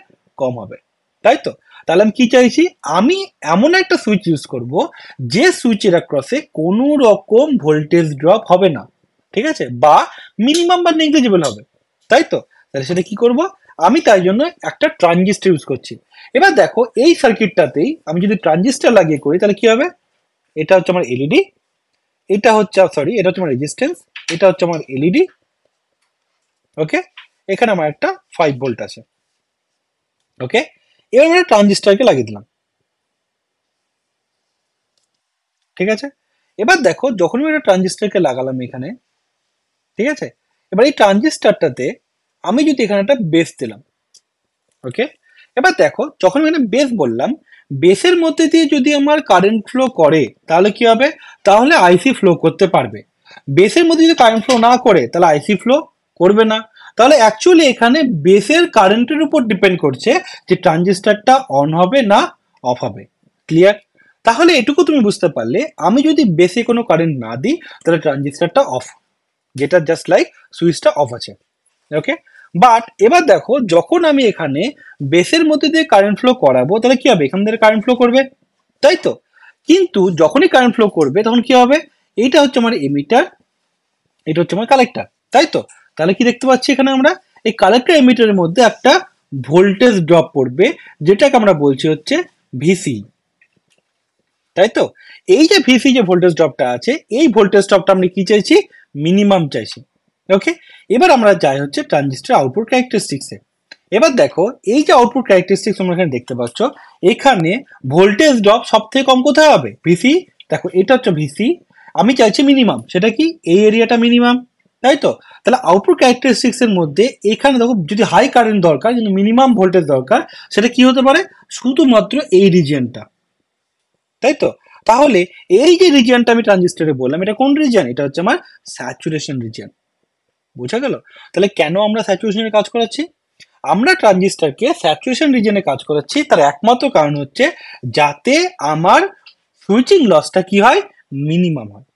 কম হবে, তাই তো। তাহলে আমি কি চাইছি, আমি এমন একটা সুইচ ইউজ করব যে সুইচের অ্যাক্রসে কোনো রকম ভোল্টেজ ড্রপ হবে না। ঠিক আছে, বা মিনিমাম বা নেগলিজিবল হবে, তাই তো। তাহলে সেটা কি করব, আমি তাই জন্য একটা ট্রানজিস্টর ইউজ করছি। এবার দেখো এই সার্কিটটাতেই আমি যদি ট্রানজিস্টর লাগিয়ে করি তাহলে কি হবে, এটা হচ্ছে আমার এলইডি, এটা হচ্ছে সরি এটা হচ্ছে আমার রেজিস্ট্যান্স, এটা হচ্ছে আমার এলইডি। ওকে, এখানে আমার একটা 5 ভোল্ট আছে। ওকে, এবার আমরা ট্রানজিস্টরকে লাগিয়ে দিলাম। ঠিক আছে, এবার দেখো যখন আমি একটা ট্রানজিস্টরকে লাগালাম এখানে, ঠিক আছে, এবার এই ট্রানজিস্টরটাতে আমি যদি এখানে একটা বেস দিলাম। ওকে, এবার দেখো যখন আমি এখানে বেস বললাম, বেসের মধ্যে দিয়ে যদি আমার কারেন্ট ফ্লো করে তাহলে কি হবে, তাহলে আইসি ফ্লো করতে পারবে। বেসের মধ্যে যদি কারেন্ট ফ্লো না করে তাহলে আইসি ফ্লো করবে না। তাহলে অ্যাকচুয়ালি এখানে বেসের কারেন্টের উপর ডিপেন্ড করছে যে ট্রানজিস্টরটা অন হবে না অফ হবে। ক্লিয়ার? তাহলে এটুকু তুমি বুঝতে পারলে, আমি যদি বেসে কোনো কারেন্ট না দিই তাহলে ট্রানজিস্টরটা অফ, যেটা জাস্ট লাইক সুইচটা অফ আছে। ওকে, বাট এবার দেখো যখন আমি এখানে বেসের মধ্যে দিয়ে কারেন্ট ফ্লো করাবো তাহলে কি হবে, এখান থেকে কারেন্ট ফ্লো করবে, তাই তো। কিন্তু যখনই কারেন্ট ফ্লো করবে তখন কি হবে, এইটা হচ্ছে আমার এমিটার, এটা হচ্ছে আমার কালেক্টর, তাই তো। তাহলে কি দেখতে পাচ্ছি এখানে আমরা, এই কালেক্টর এমিটারের মধ্যে একটা ভোল্টেজ ড্রপ পড়বে, যেটাকে আমরা বলছি হচ্ছে ভিসি, তাই তো। এই যে ভিসি যে ভোল্টেজ ড্রপটা আছে, এই ভোল্টেজ ড্রপটা আমরা কি চাইছি, মিনিমাম চাইছি। ওকে, এবার আমরা যাই হচ্ছে ট্রানজিস্টর আউটপুট ক্যারেক্টারিস্টিক্সে। এবার দেখো এই যে আউটপুট ক্যারেক্টারিস্টিক্স তোমরা এখানে দেখতে পাচ্ছ, এখানে ভোল্টেজ ড্রপ সব থেকে কম কোথায় হবে, ভিসি। দেখো এটা হচ্ছে ভিসি, আমি চাইছি মিনিমাম, সেটা কি এই এরিয়াটা মিনিমাম, তাই তো। তাহলে আউটপুট ক্যারেক্টারিস্টিক্স এর মধ্যে এখানে দেখো যদি হাই কারেন্ট দরকার কিন্তু মিনিমাম ভোল্টেজ দরকার, সেটা কি হতে পারে, শুধুমাত্র এই রিজিয়নটা, তাই তো। তাহলে এই যে রিজিয়নটা আমি ট্রানজিস্টরে বললাম, এটা কোন রিজিয়ন, এটা হচ্ছে আমার স্যাচুরেশন রিজিয়ন। বোঝা গেল? তাহলে কেন আমরা স্যাচুরেশনে কাজ করাচ্ছি, আমরা ট্রানজিস্টরকে স্যাচুরেশন রিজিয়নে কাজ করাচ্ছি, তার একমাত্র কারণ হচ্ছে যাতে আমার সুইচিং লসটা কি হয়, মিনিমাম হয়।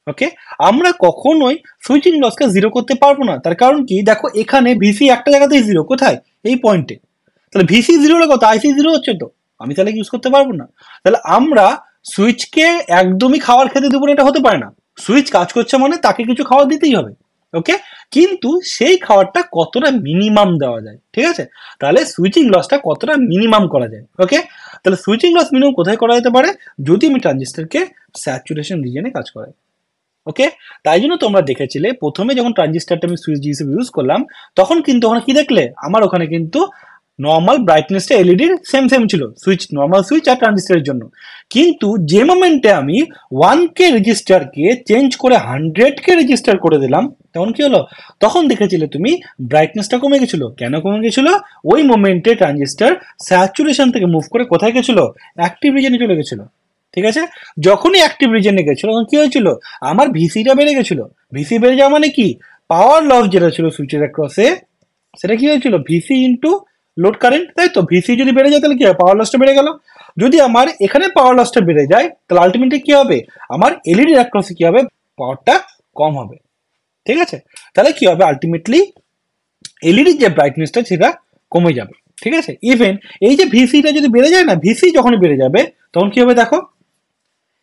ওকে, আমরা কখনোই সুইচিং লসকে জিরো করতে পারবো না। তার কারণ কি, দেখো এখানে ভিসি একটা জায়গাতেই জিরো, কোথায়, এই পয়েন্টে। তাহলে ভিসি জিরো হলে কত, আইসি জিরো হচ্ছে তো, আমি তাহলে ইউজ করতে পারবো না। তাহলে আমরা সুইচকে একদমই খাবার খেতে দেবো না, এটা হতে পারে না। সুইচ কাজ করছে মানে তাকে কিছু খাবার দিতেই হবে। ওকে, কিন্তু সেই খাবারটা কতটা মিনিমাম দেওয়া যায়, ঠিক আছে। তাহলে সুইচিং লসটা কতটা মিনিমাম করা যায়। ওকে, তাহলে সুইচিং লস মিনিমাম কোথায় করা যেতে পারে, যদি আমি ট্রানজিস্টরকে স্যাচুরেশন রিজনে কাজ করাই। ওকে, তাই জন্য তোমরা দেখেছিলে প্রথমে যখন ট্রানজিস্টারটা আমি সুইচ হিসেবে ইউজ করলাম, তখন কিন্তু ওখানে কি দেখলে, আমার ওখানে কিন্তু নর্মাল ব্রাইটনেসটা এলইডির সেম সেম ছিল, সুইচ নর্মাল সুইচ আর ট্রানজিস্টারের জন্য। কিন্তু যে মোমেন্টে আমি 1K রেজিস্টারকে চেঞ্জ করে 100K রেজিস্টার করে দিলাম, তখন কি হলো, তখন দেখেছিলে তুমি ব্রাইটনেসটা কমে গেছিল। কেন কমে গেছিল, ওই মোমেন্টে ট্রানজিস্টার স্যাচুরেশন থেকে মুভ করে কোথায় গেছিল, অ্যাক্টিভ রিজনে চলে গেছিল। ঠিক আছে, যখনই অ্যাক্টিভ রিজনে গেছিল তখন কি হয়েছিল, আমার ভিসিটা বেড়ে গেছিল। ভিসি বেড়ে যাওয়া মানে কি, পাওয়ার লস যেটা ছিল সুইচের অ্যাক্রসে, সেটা কি হয়েছিল, ভিসি ইন্টু লোড কারেন্ট, তাই তো। ভিসি যদি বেড়ে যায় তাহলে কি হয়, পাওয়ার লসটা বেড়ে গেল। যদি আমার এখানে পাওয়ার লসটা বেড়ে যায় তাহলে আলটিমেটলি কি হবে, আমার এলইডি অ্যাক্রসে কি হবে, পাওয়ারটা কম হবে। ঠিক আছে, তাহলে কি হবে, আলটিমেটলি এলইডির যে ব্রাইটনেসটা সেটা কমে যাবে। ঠিক আছে, ইভেন এই যে ভিসিটা যদি বেড়ে যায় না, ভিসি যখন বেড়ে যাবে তখন কি হবে, দেখো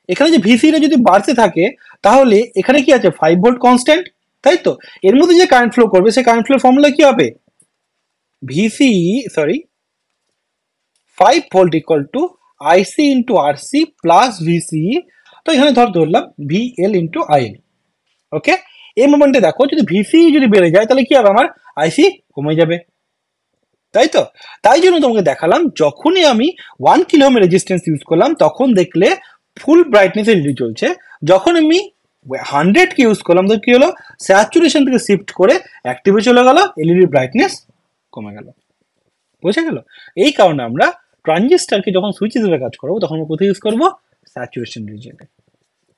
এখানে যে ভিসিটা যদি বাড়তে থাকে, তাহলে এখানে কি আছে, 5 ভোল্ট কনস্ট্যান্ট, তাই তো। এর মধ্যে যে কারেন্ট ফ্লো করবে, সেই কারেন্ট ফ্লো ফর্মুলা কি হবে, VC, sorry, 5 volt equal to IC into RC plus VC. তো এখানে ধরলাম ভিএল ইন্টু আইএল। ওকে, এই মোমেন্টে দেখো যদি ভিসি যদি বেড়ে যায় তাহলে কি হবে, আমার আইসি কমে যাবে, তাই তো। তাই জন্য তোমাকে দেখালাম, যখনই আমি 1 কিলো ওহম রেজিস্ট্যান্স ইউজ করলাম তখন দেখলে ফুল ব্রাইটনেস এলইডি চলছে। যখন আমি 100 কে ইউজ করলাম তো কি হলো, স্যাচুরেশন থেকে শিফট করে অ্যাক্টিভে চলে গেল, এলইডি ব্রাইটনেস কমে গেল। বোঝা গেল, এই কারণে আমরা ট্রানজিস্টারকে যখন সুইচ হিসেবে কাজ করবো তখন আমরা কোথায় ইউজ করবো, স্যাচুরেশন রিজিয়নে।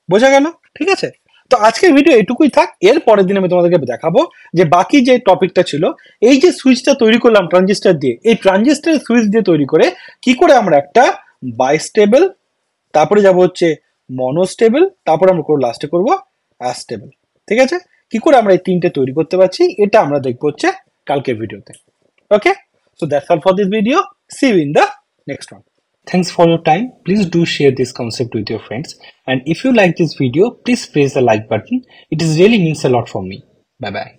বোঝা গেল, ঠিক আছে। তো আজকের ভিডিও এটুকুই থাক, এর পরের দিন আমি তোমাদেরকে দেখাবো যে বাকি যে টপিকটা ছিল, এই যে সুইচটা তৈরি করলাম ট্রানজিস্টার দিয়ে, এই ট্রানজিস্টার সুইচ দিয়ে তৈরি করে কি করে আমরা একটা বাইস্টেবল, তারপরে যাব হচ্ছে মনোস্টেবল, তারপরে আমরা লাস্টে করবো অ্যাস্টেবল। ঠিক আছে, কি করে আমরা এই তিনটে তৈরি করতে পারছি এটা আমরা দেখবো হচ্ছে কালকের ভিডিওতে। ওকে, so that's all for this video. See you in the next one. Thanks for your time. Please do share this concept with your friends. And if you like this video, please press the like button. It is really means a lot for me. Bye bye.